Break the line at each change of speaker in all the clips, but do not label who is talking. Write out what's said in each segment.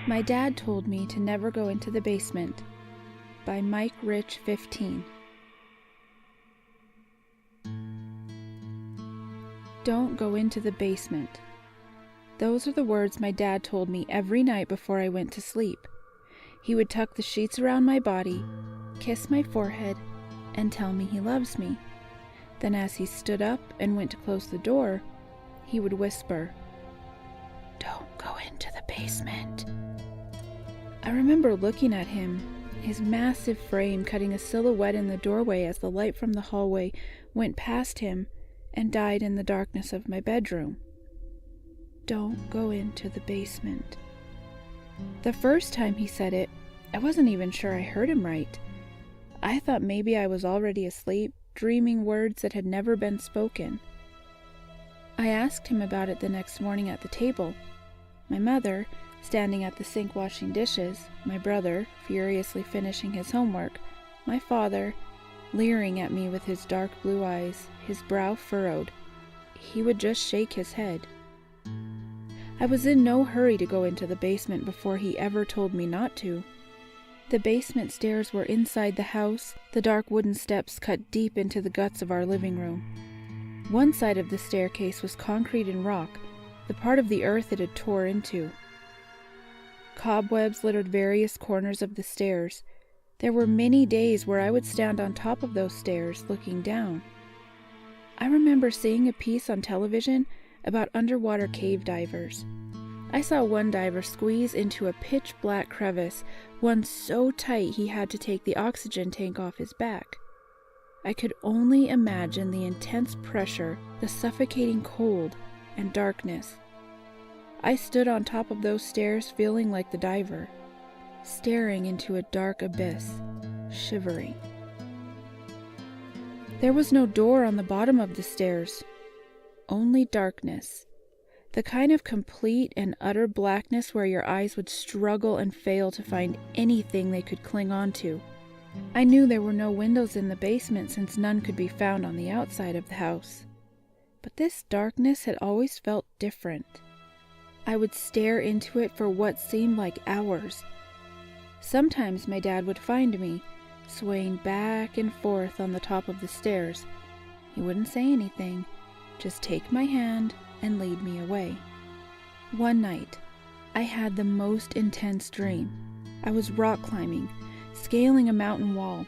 My dad told me to never go into the basement, by Mike Rich 15. Don't go into the basement. Those are the words my dad told me every night before I went to sleep. He would tuck the sheets around my body, kiss my forehead, and tell me he loves me. Then as he stood up and went to close the door, he would whisper, "Don't go into the basement." I remember looking at him, his massive frame cutting a silhouette in the doorway as the light from the hallway went past him and died in the darkness of my bedroom. Don't go into the basement. The first time he said it, I wasn't even sure I heard him right. I thought maybe I was already asleep, dreaming words that had never been spoken. I asked him about it the next morning at the table. My mother, standing at the sink washing dishes, my brother, furiously finishing his homework, my father, leering at me with his dark blue eyes, his brow furrowed. He would just shake his head. I was in no hurry to go into the basement before he ever told me not to. The basement stairs were inside the house, the dark wooden steps cut deep into the guts of our living room. One side of the staircase was concrete and rock, the part of the earth it had tore into. Cobwebs littered various corners of the stairs. There were many days where I would stand on top of those stairs looking down. I remember seeing a piece on television about underwater cave divers. I saw one diver squeeze into a pitch-black crevice, one so tight he had to take the oxygen tank off his back. I could only imagine the intense pressure, the suffocating cold, and darkness. I stood on top of those stairs feeling like the diver, staring into a dark abyss, shivering. There was no door on the bottom of the stairs, only darkness. The kind of complete and utter blackness where your eyes would struggle and fail to find anything they could cling on to. I knew there were no windows in the basement since none could be found on the outside of the house. But this darkness had always felt different. I would stare into it for what seemed like hours. Sometimes my dad would find me, swaying back and forth on the top of the stairs. He wouldn't say anything, just take my hand and lead me away. One night, I had the most intense dream. I was rock climbing, scaling a mountain wall.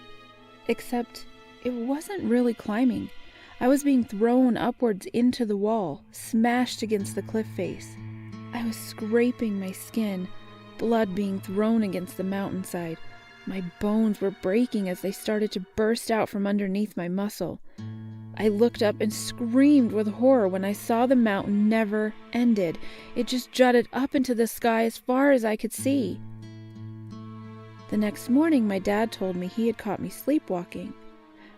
Except, it wasn't really climbing. I was being thrown upwards into the wall, smashed against the cliff face. I was scraping my skin, blood being thrown against the mountainside. My bones were breaking as they started to burst out from underneath my muscle. I looked up and screamed with horror when I saw the mountain never ended. It just jutted up into the sky as far as I could see. The next morning, my dad told me he had caught me sleepwalking.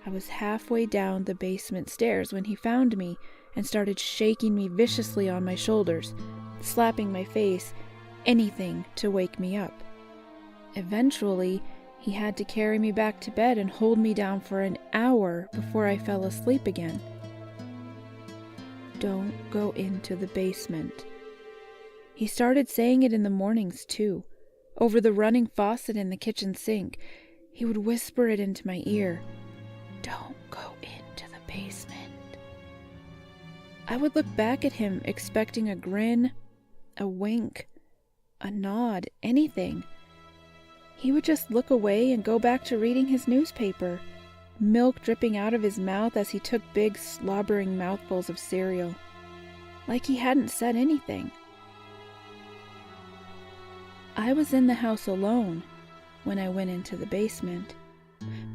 I was halfway down the basement stairs when he found me and started shaking me viciously on my shoulders, slapping my face, anything to wake me up. Eventually, he had to carry me back to bed and hold me down for an hour before I fell asleep again. Don't go into the basement. He started saying it in the mornings, too. Over the running faucet in the kitchen sink, he would whisper it into my ear. Don't go into the basement. I would look back at him expecting a grin, a wink, a nod, anything. He would just look away and go back to reading his newspaper, milk dripping out of his mouth as he took big, slobbering mouthfuls of cereal, like he hadn't said anything. I was in the house alone when I went into the basement.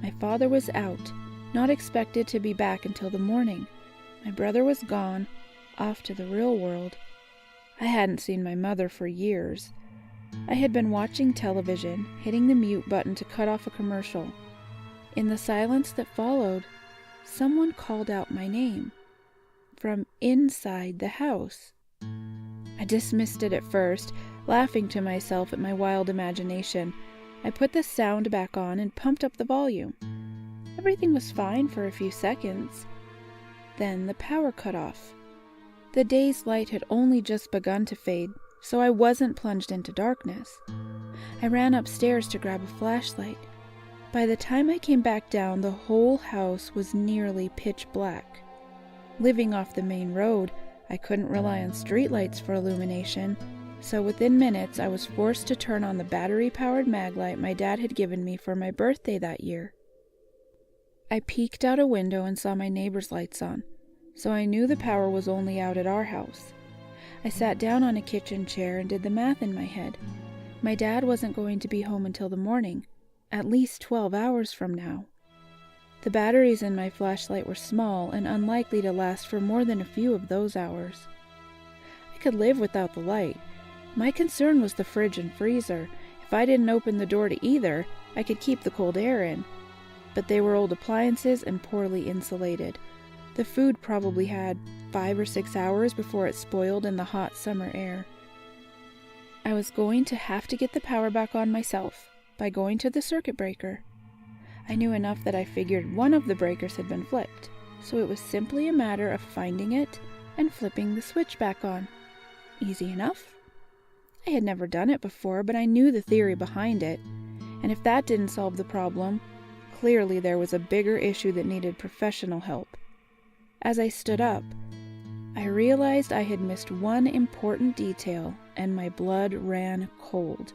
My father was out, not expected to be back until the morning. My brother was gone, off to the real world. I hadn't seen my mother for years. I had been watching television, hitting the mute button to cut off a commercial. In the silence that followed, someone called out my name from inside the house. I dismissed it at first, laughing to myself at my wild imagination. I put the sound back on and pumped up the volume. Everything was fine for a few seconds. Then the power cut off. The day's light had only just begun to fade, so I wasn't plunged into darkness. I ran upstairs to grab a flashlight. By the time I came back down, the whole house was nearly pitch black. Living off the main road, I couldn't rely on streetlights for illumination, so within minutes I was forced to turn on the battery-powered maglite my dad had given me for my birthday that year. I peeked out a window and saw my neighbor's lights on, so I knew the power was only out at our house. I sat down on a kitchen chair and did the math in my head. My dad wasn't going to be home until the morning, at least 12 hours from now. The batteries in my flashlight were small and unlikely to last for more than a few of those hours. I could live without the light. My concern was the fridge and freezer. If I didn't open the door to either, I could keep the cold air in. But they were old appliances and poorly insulated. The food probably had 5 or 6 hours before it spoiled in the hot summer air. I was going to have to get the power back on myself by going to the circuit breaker. I knew enough that I figured one of the breakers had been flipped, so it was simply a matter of finding it and flipping the switch back on. Easy enough. I had never done it before, but I knew the theory behind it, and if that didn't solve the problem, clearly there was a bigger issue that needed professional help. As I stood up, I realized I had missed one important detail, and my blood ran cold.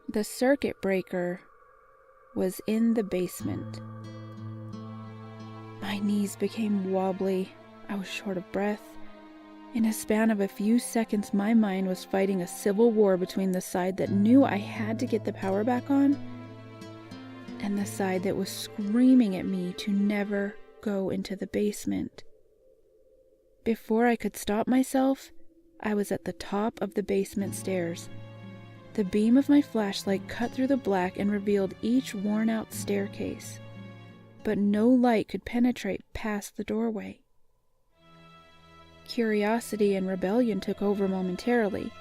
The circuit breaker was in the basement. My knees became wobbly. I was short of breath. In a span of a few seconds, my mind was fighting a civil war between the side that knew I had to get the power back on and the side that was screaming at me to never go into the basement. Before I could stop myself, I was at the top of the basement stairs. The beam of my flashlight cut through the black and revealed each worn-out staircase, but no light could penetrate past the doorway. Curiosity and rebellion took over momentarily.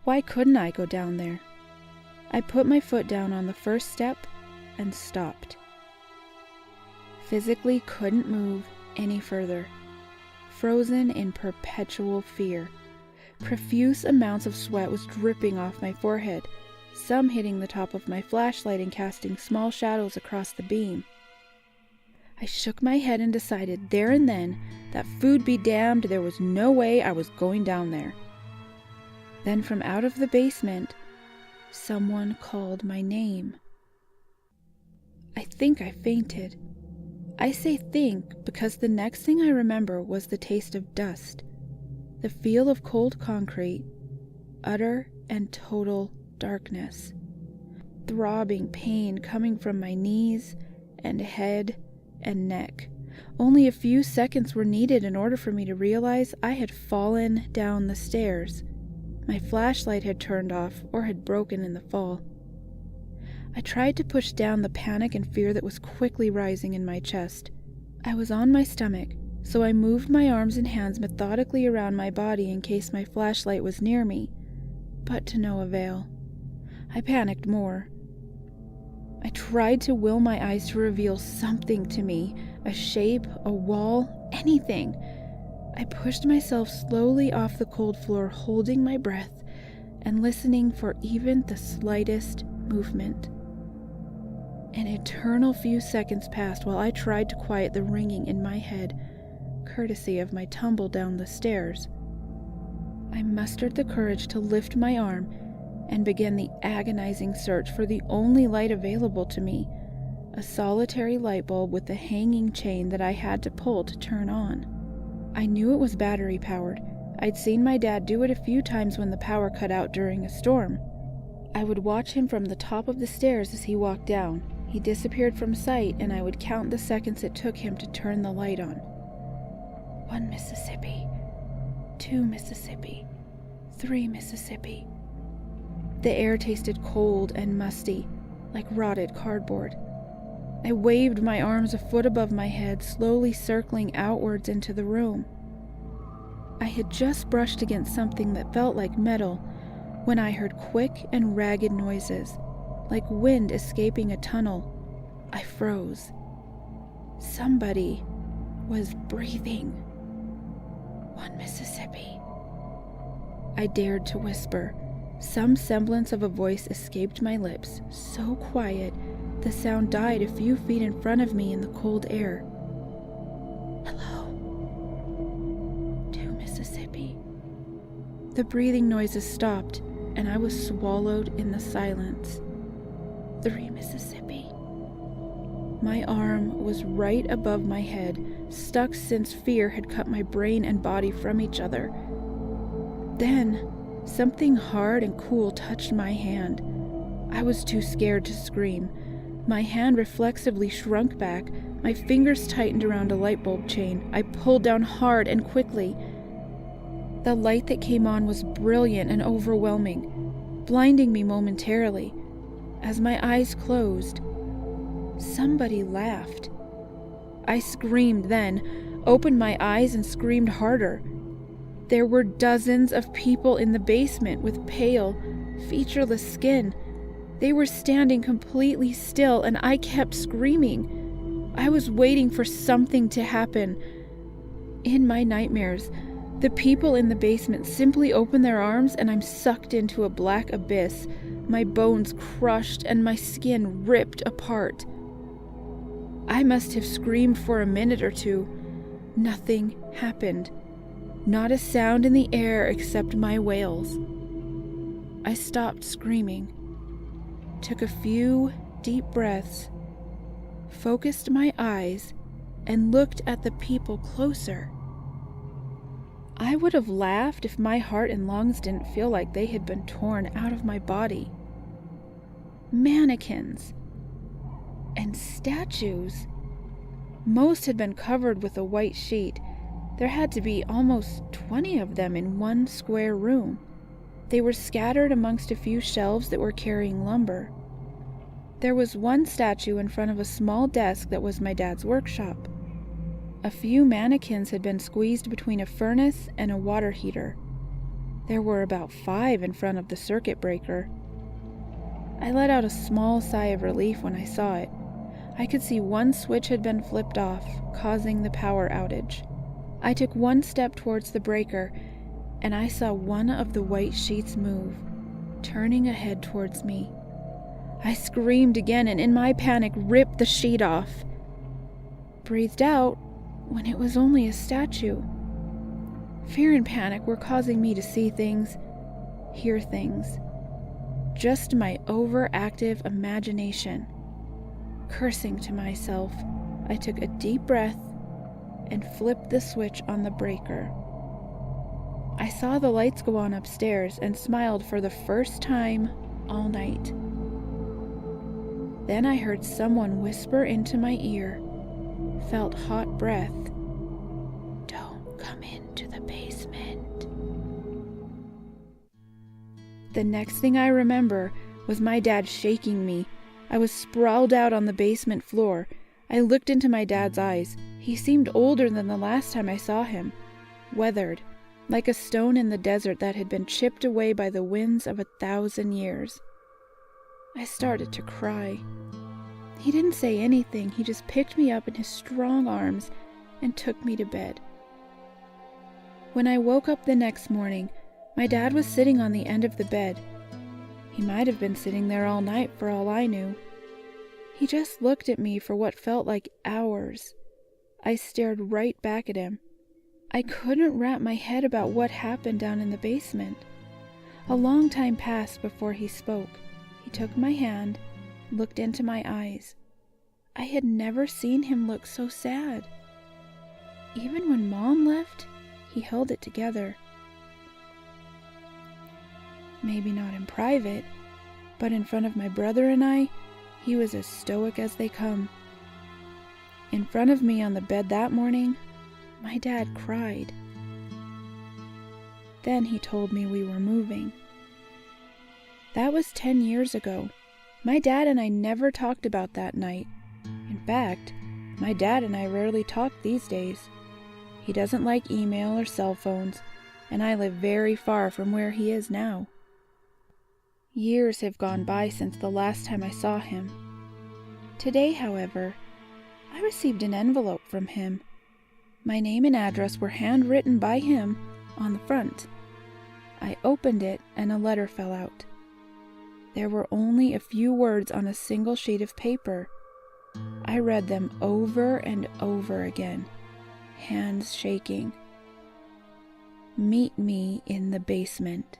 Why couldn't I go down there? I put my foot down on the first step and stopped. Physically couldn't move any further, frozen in perpetual fear. Profuse amounts of sweat was dripping off my forehead, some hitting the top of my flashlight and casting small shadows across the beam. I shook my head and decided there and then that food be damned, there was no way I was going down there. Then from out of the basement, someone called my name. I think I fainted. I say think because the next thing I remember was the taste of dust, the feel of cold concrete, utter and total darkness, throbbing pain coming from my knees and head and neck. Only a few seconds were needed in order for me to realize I had fallen down the stairs. My flashlight had turned off or had broken in the fall. I tried to push down the panic and fear that was quickly rising in my chest. I was on my stomach, so I moved my arms and hands methodically around my body in case my flashlight was near me, but to no avail. I panicked more. I tried to will my eyes to reveal something to me, a shape, a wall, anything. I pushed myself slowly off the cold floor, holding my breath and listening for even the slightest movement. An eternal few seconds passed while I tried to quiet the ringing in my head, courtesy of my tumble down the stairs. I mustered the courage to lift my arm and began the agonizing search for the only light available to me, a solitary light bulb with a hanging chain that I had to pull to turn on. I knew it was battery-powered. I'd seen my dad do it a few times when the power cut out during a storm. I would watch him from the top of the stairs as he walked down. He disappeared from sight, and I would count the seconds it took him to turn the light on. 1 Mississippi, 2 Mississippi, 3 Mississippi. The air tasted cold and musty, like rotted cardboard. I waved my arms a foot above my head, slowly circling outwards into the room. I had just brushed against something that felt like metal when I heard quick and ragged noises, like wind escaping a tunnel. I froze. Somebody was breathing. 1 Mississippi, I dared to whisper. Some semblance of a voice escaped my lips, so quiet the sound died a few feet in front of me in the cold air. "Hello. To Mississippi." The breathing noises stopped, and I was swallowed in the silence. 3 Mississippi. My arm was right above my head, stuck since fear had cut my brain and body from each other. Then, something hard and cool touched my hand. I was too scared to scream. My hand reflexively shrunk back. My fingers tightened around a light bulb chain. I pulled down hard and quickly. The light that came on was brilliant and overwhelming, blinding me momentarily. As my eyes closed, somebody laughed. I screamed then, opened my eyes and screamed harder. There were dozens of people in the basement with pale, featureless skin. They were standing completely still, and I kept screaming. I was waiting for something to happen. In my nightmares, the people in the basement simply open their arms and I'm sucked into a black abyss, my bones crushed and my skin ripped apart. I must have screamed for a minute or two. Nothing happened. Not a sound in the air except my wails. I stopped screaming, took a few deep breaths, focused my eyes, and looked at the people closer. I would have laughed if my heart and lungs didn't feel like they had been torn out of my body. Mannequins and statues. Most had been covered with a white sheet. There had to be almost 20 of them in one square room. They were scattered amongst a few shelves that were carrying lumber. There was one statue in front of a small desk that was my dad's workshop. A few mannequins had been squeezed between a furnace and a water heater. There were about 5 in front of the circuit breaker. I let out a small sigh of relief when I saw it. I could see one switch had been flipped off, causing the power outage. I took one step towards the breaker, and I saw one of the white sheets move, turning ahead towards me. I screamed again and in my panic ripped the sheet off. Breathed out when it was only a statue. Fear and panic were causing me to see things, hear things. Just my overactive imagination. Cursing to myself, I took a deep breath and flipped the switch on the breaker. I saw the lights go on upstairs and smiled for the first time all night. Then I heard someone whisper into my ear, felt hot breath. "Don't come into the basement." The next thing I remember was my dad shaking me. I was sprawled out on the basement floor. I looked into my dad's eyes. He seemed older than the last time I saw him, weathered, like a stone in the desert that had been chipped away by the winds of 1,000 years. I started to cry. He didn't say anything. He just picked me up in his strong arms and took me to bed. When I woke up the next morning, my dad was sitting on the end of the bed. He might have been sitting there all night for all I knew. He just looked at me for what felt like hours. I stared right back at him. I couldn't wrap my head about what happened down in the basement. A long time passed before he spoke. He took my hand, looked into my eyes. I had never seen him look so sad. Even when Mom left, he held it together. Maybe not in private, but in front of my brother and I, he was as stoic as they come. In front of me on the bed that morning, my dad cried. Then he told me we were moving. That was 10 years ago. My dad and I never talked about that night. In fact, my dad and I rarely talk these days. He doesn't like email or cell phones, and I live very far from where he is now. Years have gone by since the last time I saw him. Today, however, I received an envelope from him. My name and address were handwritten by him on the front. I opened it and a letter fell out. There were only a few words on a single sheet of paper. I read them over and over again, hands shaking. Meet me in the basement.